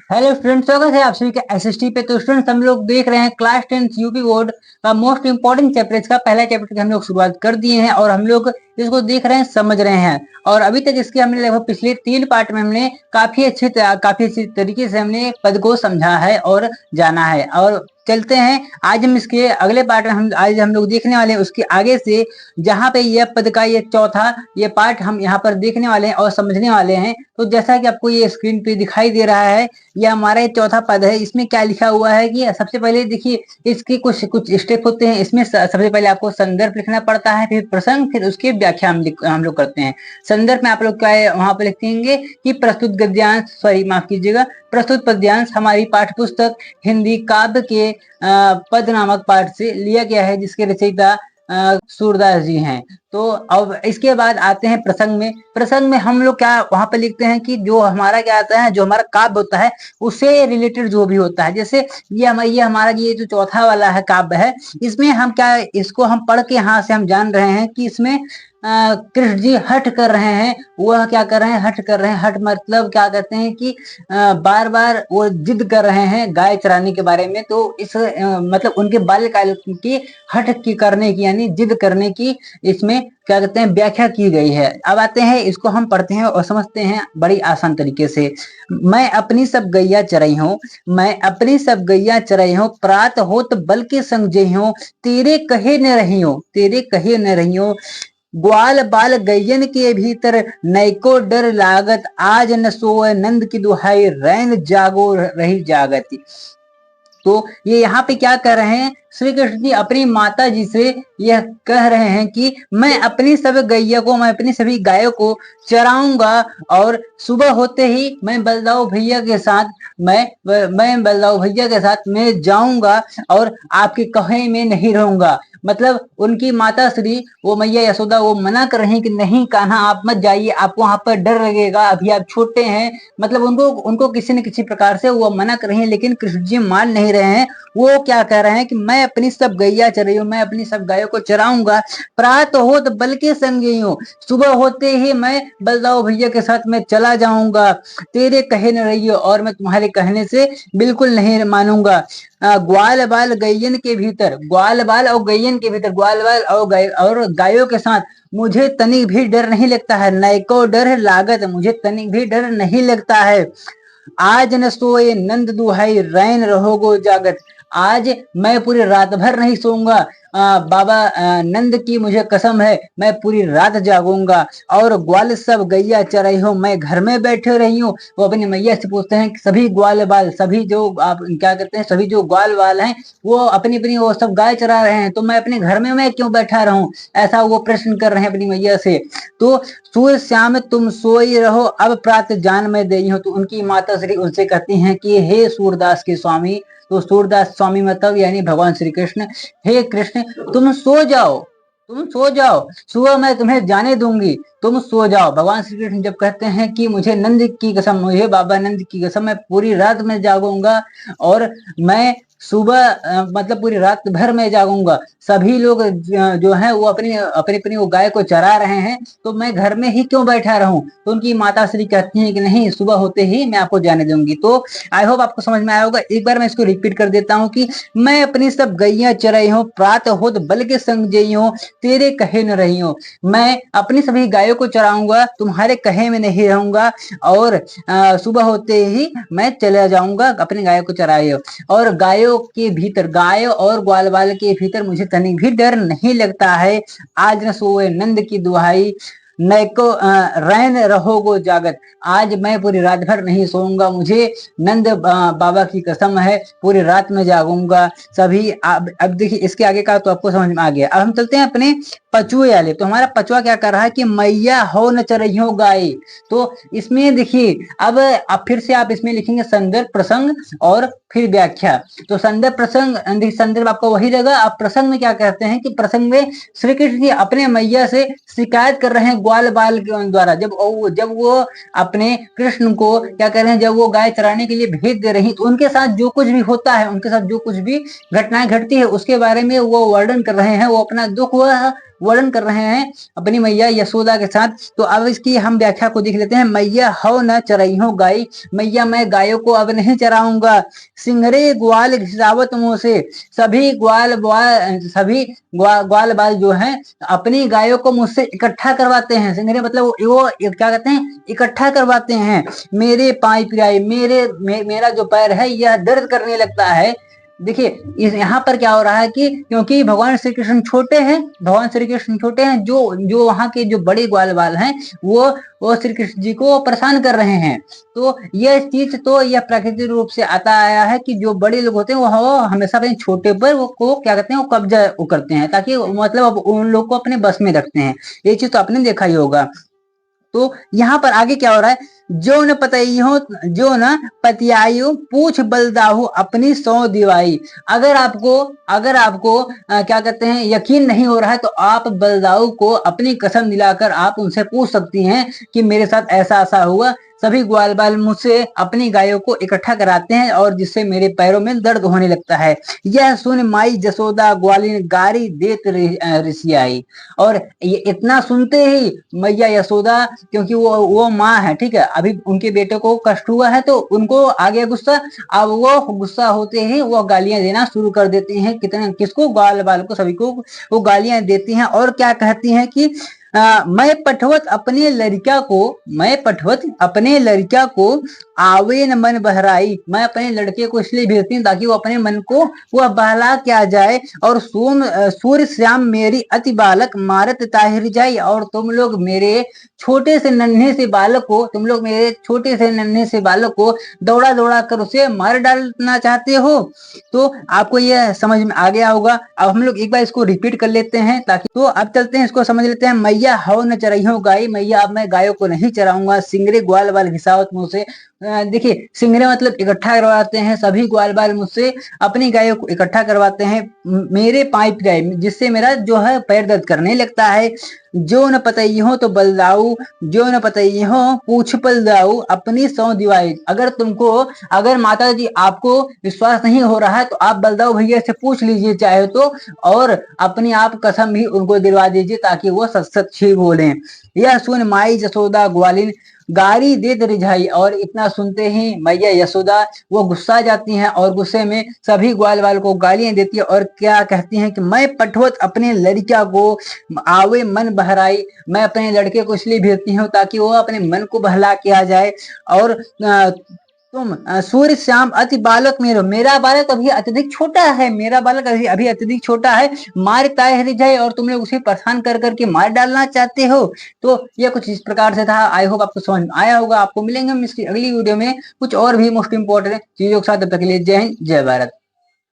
Hello student, स्वागत है आप सभी के एसएसटी पे। तो स्टूडेंट्स, हम लोग देख रहे हैं क्लास 10 यूपी बोर्ड का मोस्ट इंपॉर्टेंट चैप्टर। इसका पहला चैप्टर की हम लोग शुरुआत कर दिए हैं और हम लोग इसको देख रहे हैं, समझ रहे हैं। और अभी तक इसके हमने लगभग पिछले 3 पार्ट में हमने काफी अच्छी तरीके से हमने पद को समझा है और जाना है। और चलते हैं आज हम इसके अगले पार्ट में। आज हम लोग देखने वाले हैं उसके आगे से, जहाँ पे यह पद का ये चौथा ये पार्ट हम यहाँ पर देखने वाले हैं और समझने वाले हैं। तो जैसा कि आपको ये स्क्रीन पे दिखाई दे रहा है, यह हमारा ये चौथा पद है। इसमें क्या लिखा हुआ है कि सबसे पहले देखिए, इसके कुछ कुछ स्टेप होते हैं। इसमें सबसे पहले आपको संदर्भ लिखना पड़ता है, फिर प्रसंग, फिर उसकी व्याख्या हम लोग करते हैं। संदर्भ में आप लोग क्या है, वहां पर लिखेंगे कि प्रस्तुत गद्यांश, सॉरी माफ कीजिएगा, प्रस्तुत पद्यांश हमारी पाठ्य पुस्तक हिंदी काव्य के पद नामक पाठ से लिया गया है, जिसके रचयिता सूरदास जी हैं। तो अब इसके बाद आते हैं प्रसंग में। प्रसंग में हम लोग क्या वहां पर लिखते हैं कि जो हमारा क्या आता है, जो हमारा काव्य होता है उससे रिलेटेड जो भी होता है। जैसे ये हमारा ये जो चौथा वाला है काव्य है, इसमें हम क्या, इसको हम पढ़ के यहाँ से हम जान रहे हैं कि इसमें कृष्ण जी हठ कर रहे हैं। वह क्या कर रहे हैं, हठ कर रहे हैं। हठ मतलब क्या कहते हैं कि बार बार वो जिद कर रहे हैं गाय चराने के बारे में। तो इस मतलब उनके बाल्यकाल की हठ की करने की, यानी जिद करने की, इसमें क्या कहते हैं, व्याख्या की गई है। अब आते हैं, इसको हम पढ़ते हैं और समझते हैं बड़ी आसान तरीके से। मैं अपनी सब गैया चराई हूँ, मैं अपनी सब गैया चराई हूँ, प्रात होत बल के संग जई हूँ, तेरे कहे न रही हूँ, तेरे कहे न रही हूँ, ग्वाल बाल गैयन के भीतर नैको डर लागत, आज न सोए नंद की दुहाई, रैन जागो रही जागती। तो ये यहाँ पे क्या कर रहे हैं, श्री कृष्ण जी अपनी माता जी से यह कह रहे हैं कि मैं अपनी सब गैया को, मैं अपनी सभी गायों को चराऊंगा, और सुबह होते ही मैं बलदाऊ भैया के साथ मैं बलदाऊ भैया के साथ मैं जाऊंगा और आपके कहे में नहीं रहूंगा। मतलब उनकी माता श्री वो मैया यशोदा वो मना कर रही कि नहीं कान्हा आप मत जाइए, आपको वहां पर डर लगेगा, अभी आप छोटे हैं। मतलब उनको उनको किसी न किसी प्रकार से वो मना कर रही है, लेकिन कृष्ण जी मान नहीं रहे हैं। वो क्या कह रहे हैं कि मैं अपनी सब गैया चराई हूँ, मैं अपनी सब गायों को चराऊंगा, प्रात हो तो बल के संग हूँ, सुबह होते ही मैं बलदाऊ भैया के साथ मैं चला जाऊंगा, तेरे कहे न रहियो, और मैं तुम्हारे कहने से बिल्कुल नहीं मानूंगा। ग्वाल बाल गैयन के भीतर, ग्वाल बाल और गैयन के भीतर, ग्वाल बाल और गायों के साथ मुझे तनिक भी डर नहीं लगता है, नैको डर लागत, मुझे तनिक भी डर नहीं लगता है। आज न सोए नंद दुहाई, रैन रहोगो जागत, आज मैं पूरी रात भर नहीं सोऊंगा। बाबा नंद की मुझे कसम है, मैं पूरी रात जागूंगा। और ग्वाल सब गैया चराई हूँ, मैं घर में बैठे रही हूँ। वो अपनी मैया से पूछते हैं कि सभी ग्वाल बाल, सभी जो आप क्या कहते हैं, सभी जो ग्वाल बाल हैं वो अपनी अपनी वो सब गाय चरा रहे हैं, तो मैं अपने घर में मैं क्यों बैठा रहूं, ऐसा वो प्रश्न कर रहे हैं अपनी मैया से। तो सूर्य श्याम तुम सोई रहो, अब प्रात जान में देई हूं। तो उनकी माता श्री उनसे कहती हैं कि हे सूरदास के स्वामी, तो सूरदास स्वामी मतलब यानी भगवान श्री कृष्ण, हे कृष्ण तुम सो जाओ, तुम सो जाओ, सुबह मैं तुम्हें जाने दूंगी, तुम सो जाओ। भगवान श्री कृष्ण जब कहते हैं कि मुझे नंद की कसम, मुझे बाबा नंद की कसम, मैं पूरी रात में जागूंगा और मैं सुबह मतलब पूरी रात भर में जागूंगा। सभी लोग जो हैं वो अपनी अपनी अपनी वो गाय को चरा रहे हैं, तो मैं घर में ही क्यों बैठा रहूं। तो उनकी माता श्री कहती हैं कि नहीं, सुबह होते ही मैं आपको जाने दूंगी। तो आई होप आपको समझ में आया होगा। एक बार मैं इसको रिपीट कर देता हूँ कि मैं अपनी सब गैया चराई हूँ, प्रात होत बल के संग जई हूँ, तेरे कहे न रही हूँ, मैं अपनी सभी गायों को चराऊंगा, तुम्हारे कहे में नहीं रहूंगा, और सुबह होते ही मैं चला जाऊंगा अपनी गायों को चराए। और गायों के भीतर, गायों और ग्वाल बाल के भीतर मुझे तनिक भी डर नहीं लगता है। आज न सोए नंद की दुहाई, नैको रैन रहोगो जागत, आज मैं पूरी रात भर नहीं सोऊंगा, मुझे नंद बाबा की कसम है, पूरी रात में जागूंगा। सभी अब देखिए इसके आगे का तो आपको समझ में आ गया। अब हम चलते हैं अपने पचुए वाले। तो हमारा पचुआ क्या कर रहा है कि मैया हो न चरहियो गाय। तो इसमें देखिए अब फिर से आप इसमें लिखेंगे संदर्भ, प्रसंग और फिर व्याख्या। तो संदर्भ प्रसंग, संदर्भ आपका वही रहेगा। आप प्रसंग में क्या कहते हैं कि प्रसंग में श्री कृष्ण जी अपने मैया से शिकायत कर रहे हैं ग्वाल बाल के द्वारा। जब वो अपने कृष्ण को क्या कर रहे हैं, जब वो गाय चराने के लिए भेज दे रही, तो उनके साथ जो कुछ भी होता है, उनके साथ जो कुछ भी घटनाएं घटती है उसके बारे में वो वर्णन कर रहे हैं। वो अपना दुख वह वर्णन कर रहे हैं अपनी मैया यशोदा के साथ। तो अब इसकी हम व्याख्या को देख लेते हैं। मैया हौ न चरइहो गाय, मैया मैं गायों को अब नहीं चराऊंगा। सिंगरे ग्वाल घिसावत मुंह से, सभी ग्वाल बाल जो हैं अपनी गायों को मुझसे इकट्ठा करवाते हैं। सिंगरे मतलब वो क्या कहते हैं, इकट्ठा करवाते हैं। मेरे पाई पिराई, मेरा जो पैर है यह दर्द करने लगता है। देखिए इस यहाँ पर क्या हो रहा है कि क्योंकि भगवान श्री कृष्ण छोटे हैं, भगवान श्री कृष्ण छोटे हैं, जो वहाँ के जो बड़े ग्वाल बाल हैं वो श्री कृष्ण जी को परेशान कर रहे हैं। तो यह चीज तो यह प्राकृतिक रूप से आता आया है कि जो बड़े लोग होते हैं वो हमेशा अपने छोटे पर वो को क्या कहते हैं, वो कब्जा वो करते हैं, ताकि मतलब उन लोग को अपने बस में रखते हैं। ये चीज तो आपने देखा ही होगा। तो यहाँ पर आगे क्या हो रहा है, जो न पतइयो जो न पतियायु पूछ बलदाहु अपनी सौ दिवाई। अगर आपको क्या कहते हैं यकीन नहीं हो रहा है तो आप बलदाऊ को अपनी कसम दिलाकर आप उनसे पूछ सकती हैं कि मेरे साथ ऐसा ऐसा हुआ। सभी ग्वाल बाल मुझसे अपनी गायों को इकट्ठा कराते हैं और जिससे मेरे पैरों में दर्द होने लगता है। यह सुन माई जसोदा ग्वालिन गारी देत ऋषियाई। और ये इतना सुनते ही मैया यशोदा, क्योंकि वो माँ है, ठीक है, अभी उनके बेटे को कष्ट हुआ है तो उनको आ गया गुस्सा। अब वो गुस्सा होते ही वो गालियां देना शुरू कर देती हैं। किसको, ग्वाल बाल को, सभी को वो गालियां देती हैं। और क्या कहती हैं कि मैं पठवत अपने लड़का को आवे न मन बहराई। मैं अपने लड़के को इसलिए भेजती हूँ ताकि वो अपने मन को वह बहला के आ जाए। और सूर्य श्याम मेरी अति बालक मारत ताहिर जाई। और तुम लोग मेरे छोटे से नन्हे से बालक को दौड़ा दौड़ा कर उसे मार डालना चाहते हो। तो आपको यह समझ में आ गया होगा। अब हम लोग एक बार इसको रिपीट कर लेते हैं ताकि, तो अब चलते हैं इसको समझ लेते हैं। मैया हौ न चरइहो गाय, मैया अब मैं गायों को नहीं चराऊंगा। सिंगरे ग्वाल बाल घिसावत मुंह से, देखिए सिंगरे मतलब इकट्ठा करवाते हैं, सभी ग्वाल बाल मुझसे अपनी गायों को इकट्ठा करवाते हैं। मेरे पाइप गाय, जिससे मेरा जो है पैर दर्द करने लगता है। जो न पतइहो तो बलदाऊ, जो न पतइहो पूछ बलदाऊ अपनी सौ दिवाई। अगर माता जी आपको विश्वास नहीं हो रहा है तो आप बलदाऊ भैया से पूछ लीजिए चाहे तो, और अपनी आप कसम भी उनको दिलवा दीजिए ताकि वो सच ही बोलें। यह सुन माई जसोदा ग्वालिन गारी दे रिझाई। और इतना सुनते ही मैया यशोदा वो गुस्सा जाती हैं और गुस्से में सभी ग्वाल बाल को गालियां देती है। और क्या कहती हैं कि मैं पठवत अपने लड़का को आवे मन बहराई। मैं अपने लड़के को इसलिए भेजती हूँ ताकि वो अपने मन को बहला के आ जाए। और तुम सूर्य श्याम अति बालक मेरा बालक अभी अत्यधिक छोटा है, मेरा बालक अभी अत्यधिक छोटा है, मार ताय जाए और तुम लोग उसे परेशान कर करके मार डालना चाहते हो। तो यह कुछ इस प्रकार से था। आई होप आपको समझ में आया होगा। आपको मिलेंगे हम इसकी अगली वीडियो में कुछ और भी मोस्ट इंपोर्टेंट चीजों के साथ। तब तक के लिए जय हिंद, जय भारत।